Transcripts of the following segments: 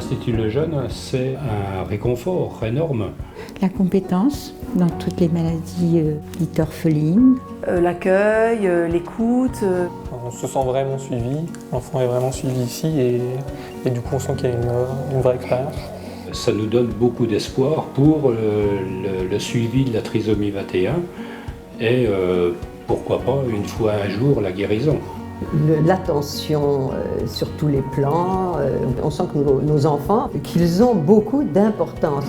l'Institut Lejeune, c'est un réconfort énorme. La compétence dans toutes les maladies dites orphelines. L'accueil, l'écoute. On se sent vraiment suivi, l'enfant est vraiment suivi ici et du coup on sent qu'il y a une vraie expérience. Ça nous donne beaucoup d'espoir pour le suivi de la trisomie 21 et pourquoi pas une fois un jour la guérison. L'attention sur tous les plans, on sent que nos enfants, qu'ils ont beaucoup d'importance.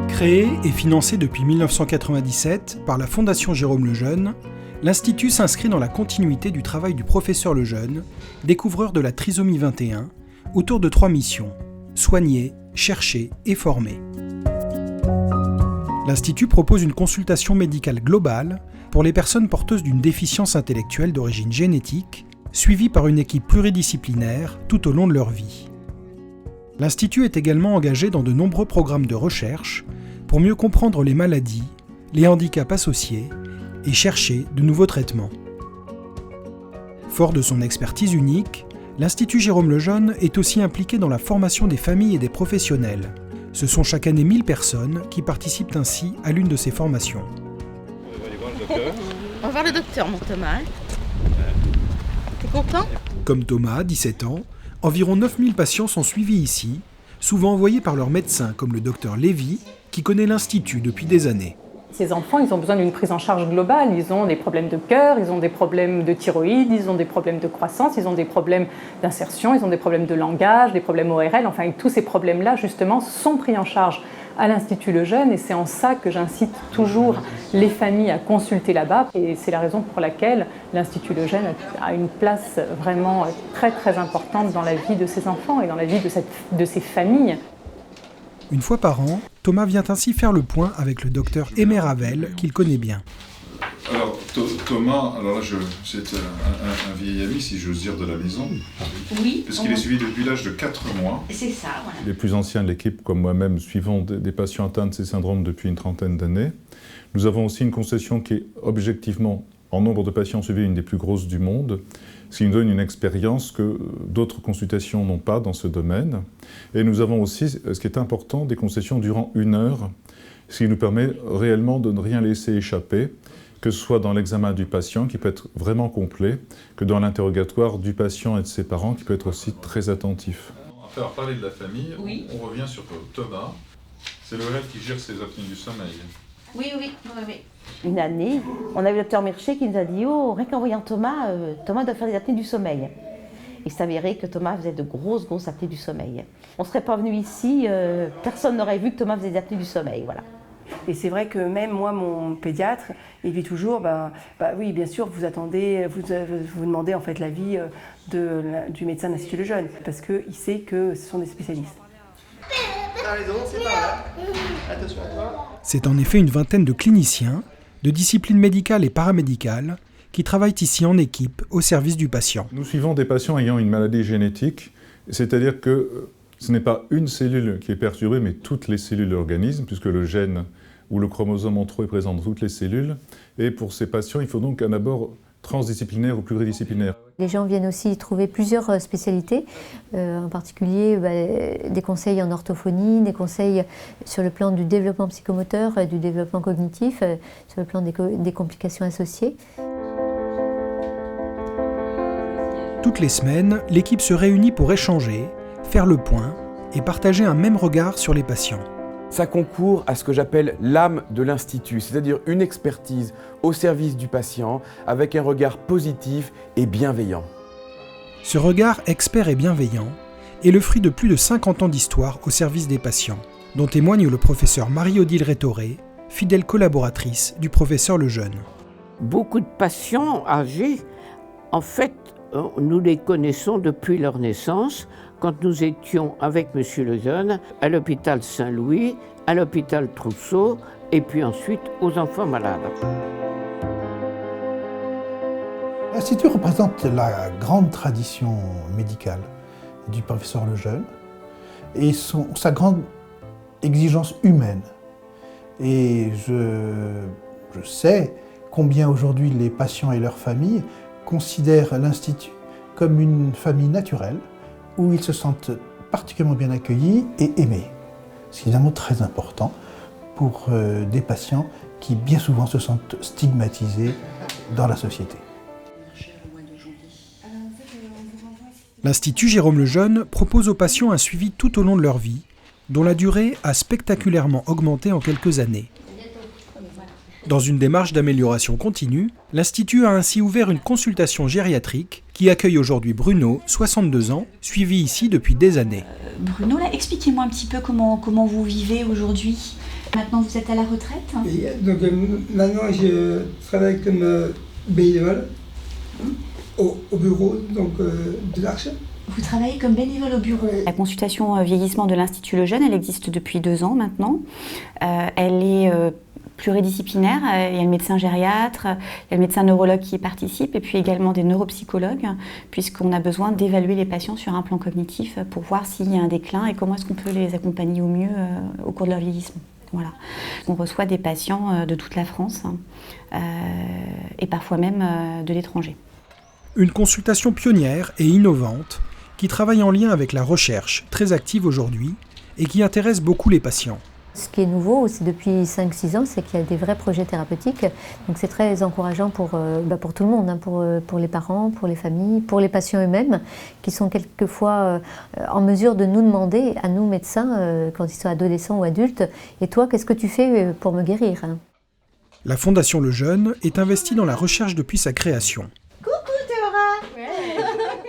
Créé et financé depuis 1997 par la Fondation Jérôme Lejeune, l'Institut s'inscrit dans la continuité du travail du professeur Lejeune, découvreur de la trisomie 21, autour de 3 missions: soigner, chercher et former. L'Institut propose une consultation médicale globale pour les personnes porteuses d'une déficience intellectuelle d'origine génétique, suivies par une équipe pluridisciplinaire tout au long de leur vie. L'Institut est également engagé dans de nombreux programmes de recherche pour mieux comprendre les maladies, les handicaps associés et chercher de nouveaux traitements. Fort de son expertise unique, l'Institut Jérôme Lejeune est aussi impliqué dans la formation des familles et des professionnels. Ce sont chaque année 1000 personnes qui participent ainsi à l'une de ces formations. On va voir le docteur, mon Thomas. T'es content ? Comme Thomas, 17 ans, environ 9000 patients sont suivis ici, souvent envoyés par leur médecin comme le docteur Lévy, qui connaît l'Institut depuis des années. Ces enfants, ils ont besoin d'une prise en charge globale. Ils ont des problèmes de cœur, ils ont des problèmes de thyroïde, ils ont des problèmes de croissance, ils ont des problèmes d'insertion, ils ont des problèmes de langage, des problèmes ORL. Enfin, tous ces problèmes-là, justement, sont pris en charge à l'Institut Lejeune et c'est en ça que j'incite toujours les familles à consulter là-bas. Et c'est la raison pour laquelle l'Institut Lejeune a une place vraiment très très importante dans la vie de ces enfants et dans la vie de ces familles. Une fois par an, Thomas vient ainsi faire le point avec le docteur Aimé Ravel, qu'il connaît bien. Alors Thomas, alors là c'est un vieil ami, si j'ose dire, de la maison. Oui. Puisqu'il est suivi depuis l'âge de 4 mois. C'est ça, voilà. Les plus anciens de l'équipe, comme moi-même, suivons des patients atteints de ces syndromes depuis une trentaine d'années. Nous avons aussi une concession qui est objectivement, en nombre de patients suivis, une des plus grosses du monde, ce qui nous donne une expérience que d'autres consultations n'ont pas dans ce domaine. Et nous avons aussi, ce qui est important, des concessions durant 1 heure, ce qui nous permet réellement de ne rien laisser échapper, que ce soit dans l'examen du patient, qui peut être vraiment complet, que dans l'interrogatoire du patient et de ses parents, qui peut être aussi très attentif. Après avoir parlé de la famille, oui. On revient sur Thomas. C'est l'ORL qui gère ses apnées du sommeil. Oui. Une année, on a eu le docteur Mirchet qui nous a dit « Oh, rien qu'en voyant Thomas, Thomas doit faire des apnées du sommeil ». Il s'avérait que Thomas faisait de grosses apnées du sommeil. On ne serait pas venu ici, personne n'aurait vu que Thomas faisait des apnées du sommeil, voilà. Et c'est vrai que même moi, mon pédiatre, il dit toujours, oui, bien sûr, vous attendez, vous demandez en fait l'avis du médecin de l'Institut Lejeune, parce qu'il sait que ce sont des spécialistes. C'est en effet une vingtaine de cliniciens, de disciplines médicales et paramédicales, qui travaillent ici en équipe au service du patient. Nous suivons des patients ayant une maladie génétique, c'est-à-dire que ce n'est pas une cellule qui est perturbée, mais toutes les cellules de l'organisme, puisque le gène ou le chromosome en trop est présent dans toutes les cellules. Et pour ces patients, il faut donc un abord transdisciplinaire ou pluridisciplinaire. Les gens viennent aussi trouver plusieurs spécialités, en particulier des conseils en orthophonie, des conseils sur le plan du développement psychomoteur, du développement cognitif, sur le plan des complications associées. Toutes les semaines, l'équipe se réunit pour échanger, faire le point et partager un même regard sur les patients. Ça concourt à ce que j'appelle l'âme de l'Institut, c'est-à-dire une expertise au service du patient avec un regard positif et bienveillant. Ce regard expert et bienveillant est le fruit de plus de 50 ans d'histoire au service des patients, dont témoigne le professeur Marie-Odile Rétoré, fidèle collaboratrice du professeur Lejeune. Beaucoup de patients âgés, en fait, nous les connaissons depuis leur naissance, quand nous étions avec M. Lejeune à l'hôpital Saint-Louis, à l'hôpital Trousseau, et puis ensuite aux enfants malades. L'Institut représente la grande tradition médicale du professeur Lejeune et sa grande exigence humaine. Et je sais combien aujourd'hui les patients et leurs familles considèrent l'Institut comme une famille naturelle où ils se sentent particulièrement bien accueillis et aimés. C'est évidemment très important pour des patients qui bien souvent se sentent stigmatisés dans la société. L'Institut Jérôme Lejeune propose aux patients un suivi tout au long de leur vie, dont la durée a spectaculairement augmenté en quelques années. Dans une démarche d'amélioration continue, l'Institut a ainsi ouvert une consultation gériatrique qui accueille aujourd'hui Bruno, 62 ans, suivi ici depuis des années. Bruno, là, expliquez-moi un petit peu comment vous vivez aujourd'hui. Maintenant, vous êtes à la retraite. Oui, donc maintenant, je travaille comme bénévole au bureau de l'Arche. Vous travaillez comme bénévole au bureau. La consultation vieillissement de l'Institut Lejeune, elle existe depuis 2 ans maintenant. Elle est pluridisciplinaire. Il y a le médecin gériatre, il y a le médecin neurologue qui y participe, et puis également des neuropsychologues, puisqu'on a besoin d'évaluer les patients sur un plan cognitif pour voir s'il y a un déclin et comment est-ce qu'on peut les accompagner au mieux au cours de leur vieillissement. Voilà. On reçoit des patients de toute la France et parfois même de l'étranger. Une consultation pionnière et innovante qui travaille en lien avec la recherche, très active aujourd'hui, et qui intéresse beaucoup les patients. Ce qui est nouveau aussi depuis 5-6 ans, c'est qu'il y a des vrais projets thérapeutiques. Donc c'est très encourageant pour tout le monde, hein, pour les parents, pour les familles, pour les patients eux-mêmes, qui sont quelquefois en mesure de nous demander, à nous médecins, quand ils sont adolescents ou adultes, « Et toi, qu'est-ce que tu fais pour me guérir ?» La Fondation Lejeune est investie dans la recherche depuis sa création.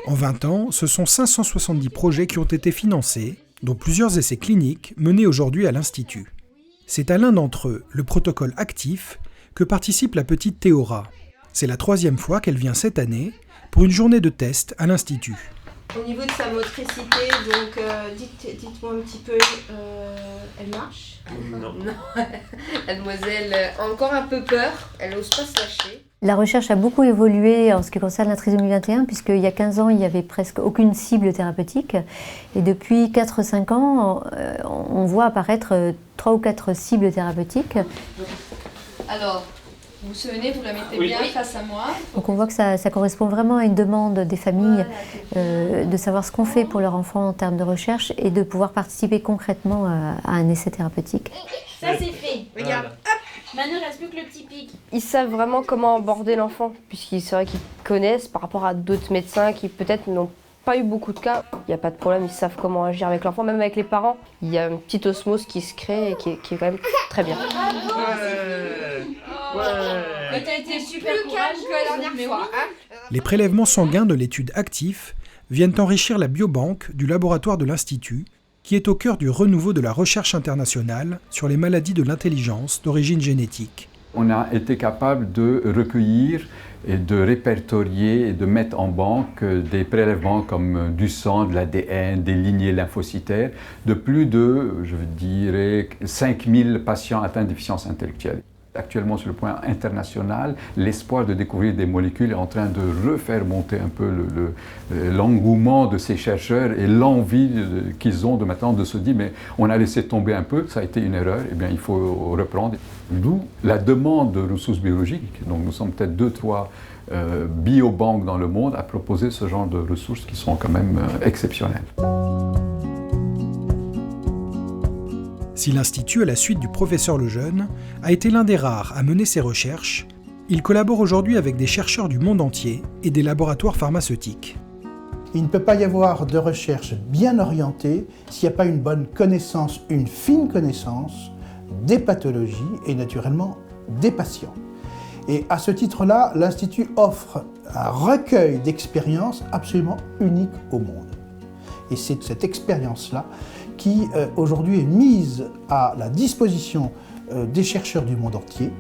En 20 ans, ce sont 570 projets qui ont été financés, dont plusieurs essais cliniques menés aujourd'hui à l'Institut. C'est à l'un d'entre eux, le protocole actif, que participe la petite Théora. C'est la 3e fois qu'elle vient cette année pour une journée de test à l'Institut. Au niveau de sa motricité, donc dites-moi un petit peu, elle marche? Non. Mademoiselle a encore un peu peur, elle n'ose pas se lâcher. La recherche a beaucoup évolué en ce qui concerne la trisomie 21, puisqu'il y a 15 ans, il n'y avait presque aucune cible thérapeutique. Et depuis 4-5 ans, on voit apparaître 3 ou 4 cibles thérapeutiques. Alors, vous vous souvenez, vous la mettez bien face à moi. Donc on voit que ça correspond vraiment à une demande des familles de savoir ce qu'on fait pour leur enfant en termes de recherche et de pouvoir participer concrètement à un essai thérapeutique. Ça c'est fait, regarde, hop. Maintenant il ne reste plus que le petit pic. Ils savent vraiment comment aborder l'enfant, puisqu'ils c'est vrai qu'ils connaissent par rapport à d'autres médecins qui peut-être n'ont pas eu beaucoup de cas. Il n'y a pas de problème, ils savent comment agir avec l'enfant, même avec les parents. Il y a une petite osmose qui se crée et qui est quand même très bien. Mais t'as été super calme que la dernière fois. Les prélèvements sanguins de l'étude actif viennent enrichir la biobanque du laboratoire de l'Institut, qui est au cœur du renouveau de la recherche internationale sur les maladies de l'intelligence d'origine génétique. On a été capable de recueillir et de répertorier et de mettre en banque des prélèvements comme du sang, de l'ADN, des lignées lymphocytaires de plus de, je dirais, 5000 patients atteints de déficience intellectuelle. Actuellement, sur le point international, l'espoir de découvrir des molécules est en train de refaire monter un peu l'engouement de ces chercheurs et l'envie qu'ils ont de maintenant de se dire mais on a laissé tomber un peu, ça a été une erreur, et bien il faut reprendre. D'où la demande de ressources biologiques. Donc nous sommes peut-être 2-3 biobanques dans le monde à proposer ce genre de ressources qui sont quand même exceptionnelles. Si l'Institut, à la suite du professeur Lejeune, a été l'un des rares à mener ses recherches, il collabore aujourd'hui avec des chercheurs du monde entier et des laboratoires pharmaceutiques. Il ne peut pas y avoir de recherche bien orientée s'il n'y a pas une bonne connaissance, une fine connaissance des pathologies et naturellement des patients. Et à ce titre-là, l'Institut offre un recueil d'expériences absolument unique au monde. Et c'est cette expérience-là qui aujourd'hui est mise à la disposition des chercheurs du monde entier,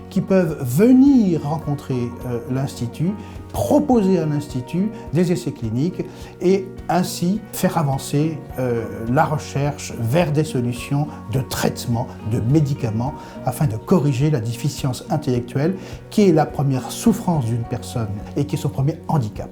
qui peuvent venir rencontrer l'Institut, proposer à l'Institut des essais cliniques et ainsi faire avancer la recherche vers des solutions de traitement, de médicaments, afin de corriger la déficience intellectuelle qui est la première souffrance d'une personne et qui est son premier handicap.